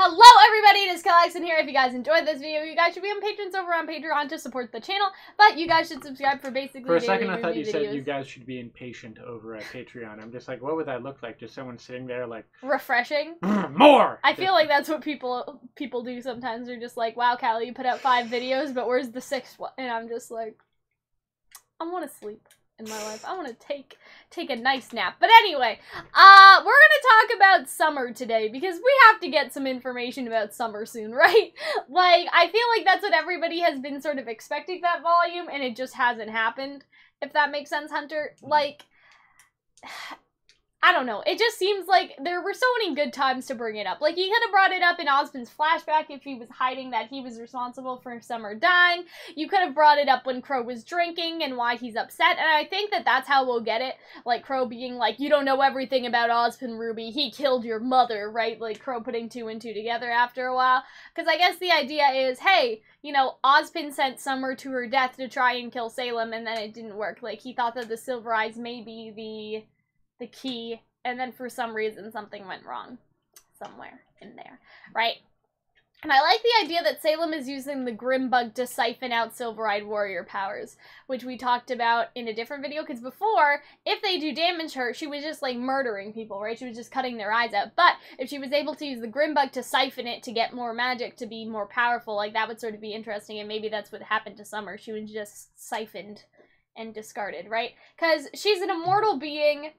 Hello everybody, it is Calxiyn here. If you guys enjoyed this video, you guys should become patrons over on Patreon to support the channel, but you guys should subscribe for basically For a second daily I thought you videos. said you guys should be impatient over at Patreon. I'm just like, what would that look like? Just someone sitting there like... refreshing? More! I feel like that's what people do sometimes. They're just like, wow, Callie, you put out 5 videos, but where's the 6th one? And I'm just like, I want to sleep in my life. I want to take a nice nap. But anyway, we're gonna talk about summer today because we have to get some information about summer soon, right? Like, I feel like that's what everybody has been sort of expecting that volume, and it just hasn't happened, if that makes sense, Hunter. Like, I don't know. It just seems like there were so many good times to bring it up. Like, you could have brought it up in Ozpin's flashback if he was hiding that he was responsible for Summer dying. You could have brought it up when Qrow was drinking and why he's upset. And I think that that's how we'll get it. Like, Qrow being like, you don't know everything about Ozpin, RWBY. He killed your mother, right? Like, Qrow putting 2 and 2 together after a while. Because I guess the idea is, hey, you know, Ozpin sent Summer to her death to try and kill Salem, and then it didn't work. Like, he thought that the Silver Eyes may be the key, and then for some reason something went wrong somewhere in there, right? And I like the idea that Salem is using the Grim Bug to siphon out Silver-Eyed Warrior powers, which we talked about in a different video, because before, if they do damage her, she was just, like, murdering people, right? She was just cutting their eyes out. But if she was able to use the Grim Bug to siphon it to get more magic, to be more powerful, like, that would sort of be interesting, and maybe that's what happened to Summer. She was just siphoned and discarded, right? Because she's an immortal being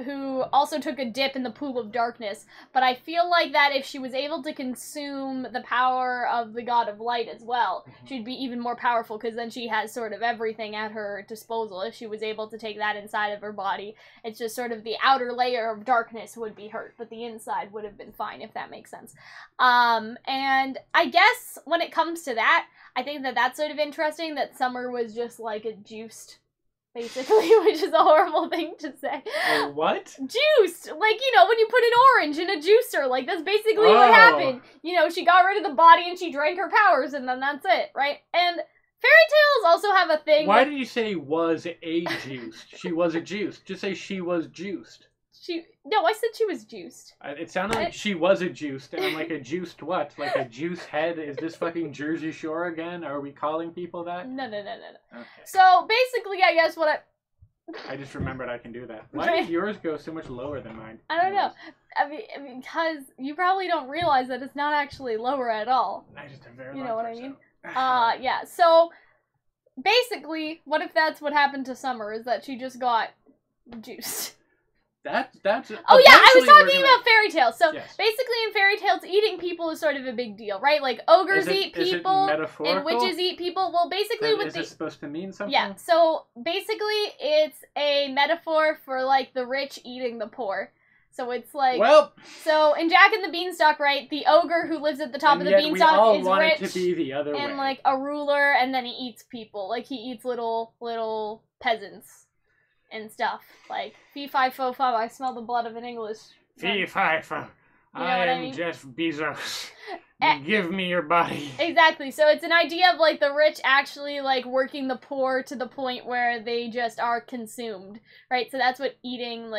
who also took a dip in the pool of darkness, but I feel like that if she was able to consume the power of the God of Light as well, she'd be even more powerful, because then she has sort of everything at her disposal. If she was able to take that inside of her body, it's just sort of the outer layer of darkness would be hurt, but the inside would have been fine, if that makes sense. And I guess when it comes to that, I think that that's sort of interesting, that Summer was just like a juiced, basically, which is a horrible thing to say. What? Juiced! Like, you know, when you put an orange in a juicer, like, that's basically what happened. You know, she got rid of the body and she drank her powers, and then that's it, right? And fairy tales also have a thing. Why did you say was a juiced? She was a juiced. Just say she was juiced. No, I said she was juiced. It sounded like she was a juiced, and I'm like, a juiced what? Like a juice head? Is this fucking Jersey Shore again? Are we calling people that? No. Okay. So, basically, I guess what I just remembered I can do that. Why did yours go so much lower than mine? I don't know. I mean, because you probably don't realize that it's not actually lower at all. I just have very You know what I mean? Yeah, so, basically, what if that's what happened to Summer, is that she just got juiced? That's oh yeah, I was talking about fairy tales. So yes. Basically in fairy tales, eating people is sort of a big deal, right? Like ogres eat people and witches eat people. Well, basically is it supposed to mean something? Yeah, so basically it's a metaphor for like the rich eating the poor. So it's like, well, so in Jack and the Beanstalk, right, the ogre who lives at the top of the beanstalk is rich it to be the other and way. like a ruler, and then he eats people. Like he eats little peasants and stuff. Like, fee-fi-fo-fum, I smell the blood of an English. Fee-fi-fo. You know I what I am mean? Jeff Bezos. Give me your body. Exactly. So it's an idea of, like, the rich actually, like, working the poor to the point where they just are consumed, right? So that's what eating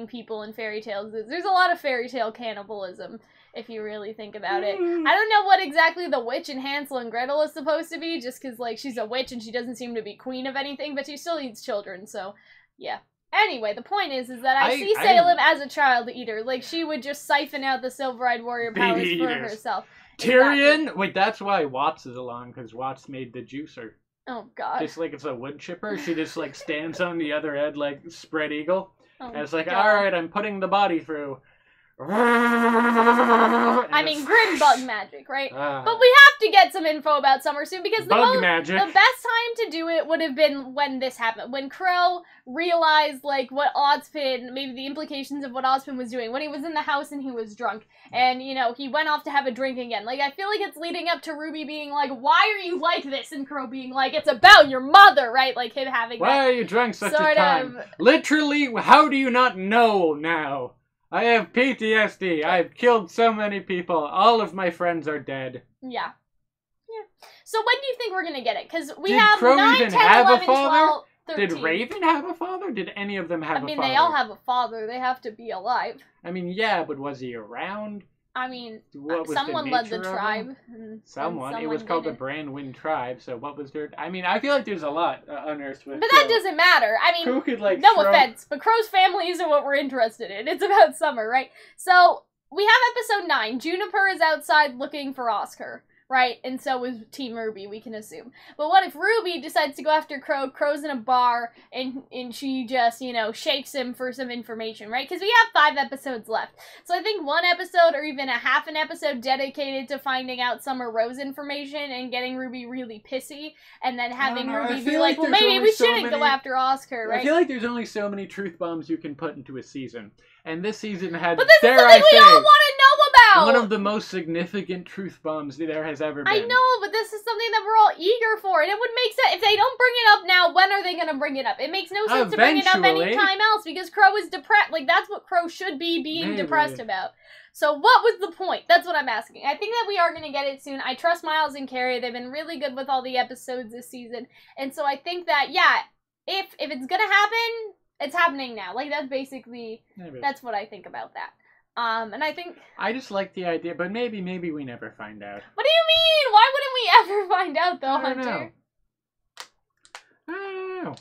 people in fairy tales is. There's a lot of fairy tale cannibalism, if you really think about it. I don't know what exactly the witch in Hansel and Gretel is supposed to be, just because, like, she's a witch and she doesn't seem to be queen of anything, but she still eats children, so... yeah. Anyway, the point is that I see Salem as a child eater. Like, she would just siphon out the Silver-Eyed Warrior powers for herself. Tyrion? Exactly. Wait, that's why Watts is along, because Watts made the juicer. Oh, God. Just like it's a wood chipper, she just, like, stands on the other end like spread eagle. Oh, and it's like, God. alright, I'm putting the body through. I mean, Grim Bug magic, right? But we have to get some info about Summer soon, because the best time to do it would have been when this happened. When Qrow realized, like, what Ozpin, maybe the implications of what Ozpin was doing, when he was in the house and he was drunk, and, you know, he went off to have a drink again. Like, I feel like it's leading up to RWBY being like, why are you like this? And Qrow being like, it's about your mother, right? Like, him having why are you drunk such a time? Literally, how do you not know now? I have PTSD. I've killed so many people. All of my friends are dead. Yeah. So when do you think we're gonna get it? Because we Did have Qrow 9, even 10, have 11, a father? 12, 13. Did Raven have a father? Did any of them have a father? I mean, they all have a father. They have to be alive. I mean, yeah, but was he around? I mean, What was someone led the tribe. Someone. It was called the Brandwin tribe, so what was their... I mean, I feel like there's a lot unearthed with But that doesn't matter. I mean, who could, like, no offense, but Qrow's family isn't what we're interested in. It's about Summer, right? So, we have episode 9. Juniper is outside looking for Oscar. Right, and so is Team RWBY, we can assume. But what if RWBY decides to go after Qrow? Qrow's in a bar, and she just, you know, shakes him for some information, right? Because we have 5 episodes left. So I think 1 episode, or even a half an episode dedicated to finding out Summer Rose information and getting RWBY really pissy, and then having RWBY be like, well, maybe we shouldn't go after Oscar, right? I feel like there's only so many truth bombs you can put into a season. And this season had, but this is something we all want to know about! One of the most significant truth bombs there has ever been. I know, but this is something that we're all eager for, and it would make sense. If they don't bring it up now, when are they going to bring it up? It makes no sense to bring it up any time else, because Qrow is depressed. Like, that's what Qrow should be being depressed about. So what was the point? That's what I'm asking. I think that we are going to get it soon. I trust Miles and Carrie. They've been really good with all the episodes this season. And so I think that, yeah, if it's going to happen, it's happening now. Like, that's basically, that's what I think about that. And I think... I just like the idea, but maybe we never find out. What do you mean? Why wouldn't we ever find out, though, Hunter? I don't know.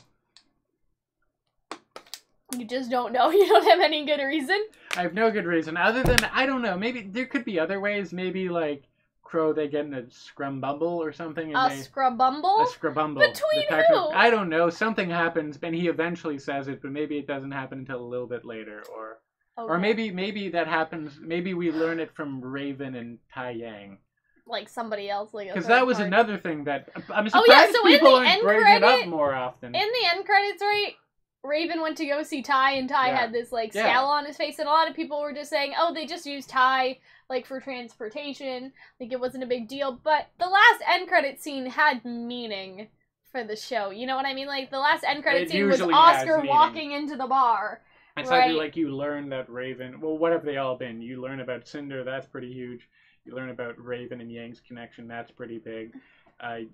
You just don't know? You don't have any good reason? I have no good reason, other than, I don't know, maybe there could be other ways. Maybe, like, Qrow, they get in a scrumbumble or something. And scrubumble? A scrubumble. Between who? I don't know. Something happens, and he eventually says it, but maybe it doesn't happen until a little bit later, or... Okay. Or maybe that happens. Maybe we learn it from Raven and Tai Yang. Like somebody else, like because that was another thing that I'm surprised people aren't bringing it up more often. In the end credits, right? Raven went to go see Tai, and Tai had this like scowl on his face, and a lot of people were just saying, "Oh, they just used Tai like for transportation, like it wasn't a big deal." But the last end credit scene had meaning for the show. You know what I mean? Like the last end credit scene was Oscar walking into the bar. It's like you learn that Raven, well, what have they all been? You learn about Cinder, that's pretty huge. You learn about Raven and Yang's connection, that's pretty big.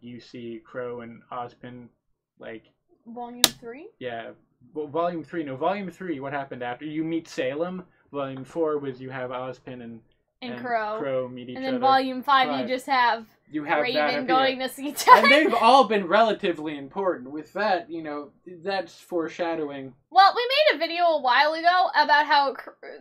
You see Qrow and Ozpin, like... Volume 3? Yeah. Well, Volume 3, no, Volume 3, what happened after? You meet Salem. Volume 4 was you have Ozpin and Qrow meet each other. And then Volume 5, you just have... Raven going to see Tai. And they've all been relatively important. With that, you know, that's foreshadowing. Well, we made a video a while ago about how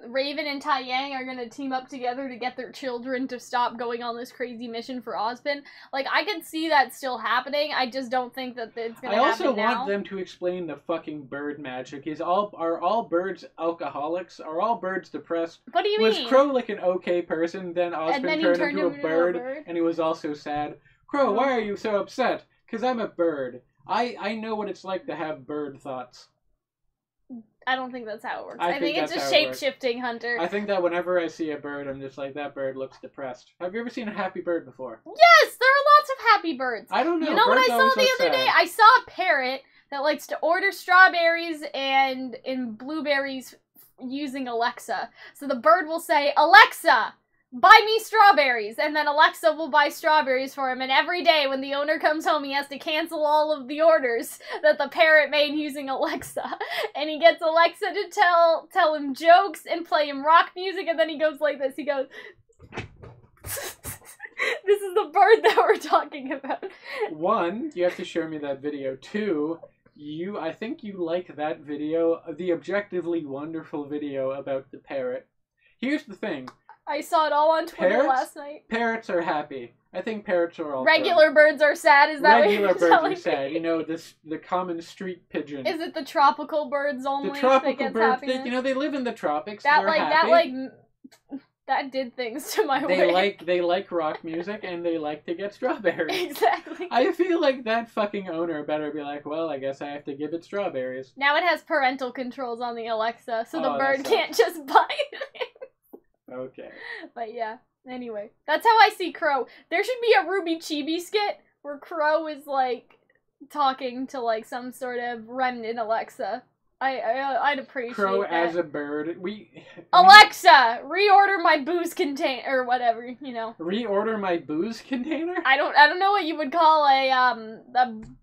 Raven and Tai Yang are going to team up together to get their children to stop going on this crazy mission for Ozpin. Like, I could see that still happening. I just don't think that it's going to happen now. I also want them to explain the fucking bird magic. Are all birds alcoholics? Are all birds depressed? What do you mean? Was Qrow like an okay person? Then Ozpin turned into a bird, and he was also sad. Qrow, why are you so upset? Because I'm a bird. I know what it's like to have bird thoughts. I don't think that's how it works. I think it's just shape-shifting, Hunter. I think that whenever I see a bird, I'm just like, that bird looks depressed. Have you ever seen a happy bird before? Yes! There are lots of happy birds. I don't know. You know what I saw the other day? I saw a parrot that likes to order strawberries and blueberries using Alexa. So the bird will say, Alexa, buy me strawberries, and then Alexa will buy strawberries for him, and every day when the owner comes home, he has to cancel all of the orders that the parrot made using Alexa, and he gets Alexa to tell him jokes and play him rock music, and then he goes like this, he goes, this is the bird that we're talking about. 1, you have to show me that video. 2, I think you like that video, the objectively wonderful video about the parrot. Here's the thing. I saw it all on Twitter last night. Parrots are happy. I think parrots are all regular birds are sad. Is that regular what you're birds telling are sad? Me? You know, the common street pigeon. Is it the tropical birds only? The tropical birds. They live in the tropics. That did things to my way. They like rock music and they like to get strawberries. Exactly. I feel like that fucking owner better be like, well, I guess I have to give it strawberries. Now it has parental controls on the Alexa, so the bird can't just buy it. Okay. But yeah, anyway. That's how I see Qrow. There should be a RWBY Chibi skit where Qrow is, like, talking to, like, some sort of remnant Alexa. I'd appreciate Qrow that. as a bird. Alexa, reorder my booze container, or whatever, you know. Reorder my booze container? I don't know what you would call a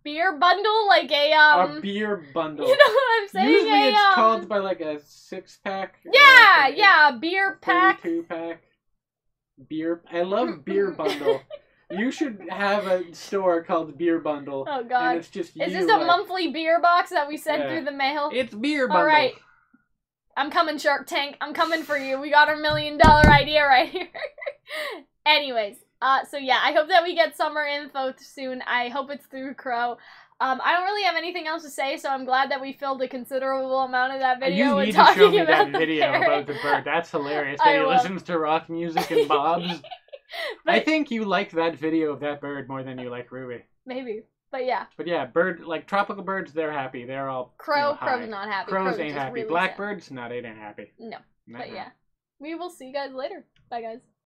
beer bundle, like a beer bundle. You know what I'm saying? Usually it's called by like a 6-pack. Yeah, a beer pack. 2-pack. Beer. I love Beer Bundle. You should have a store called Beer Bundle. Oh God! And it's just Is this a monthly beer box that we send through the mail? It's Beer Bundle. All right. I'm coming, Shark Tank. I'm coming for you. We got our $1 million idea right here. Anyways, so yeah, I hope that we get summer info soon. I hope it's through Qrow. I don't really have anything else to say, so I'm glad that we filled a considerable amount of that video with talking to show me about that video about the bird. That's hilarious. That he listens to rock music and bobs. I think you like that video of that bird more than you like RWBY. Maybe. But yeah. But yeah, like tropical birds, they're happy. They're all Crow's not happy. Crows ain't happy. Really Blackbirds, no, they ain't happy. No. But yeah. We will see you guys later. Bye guys.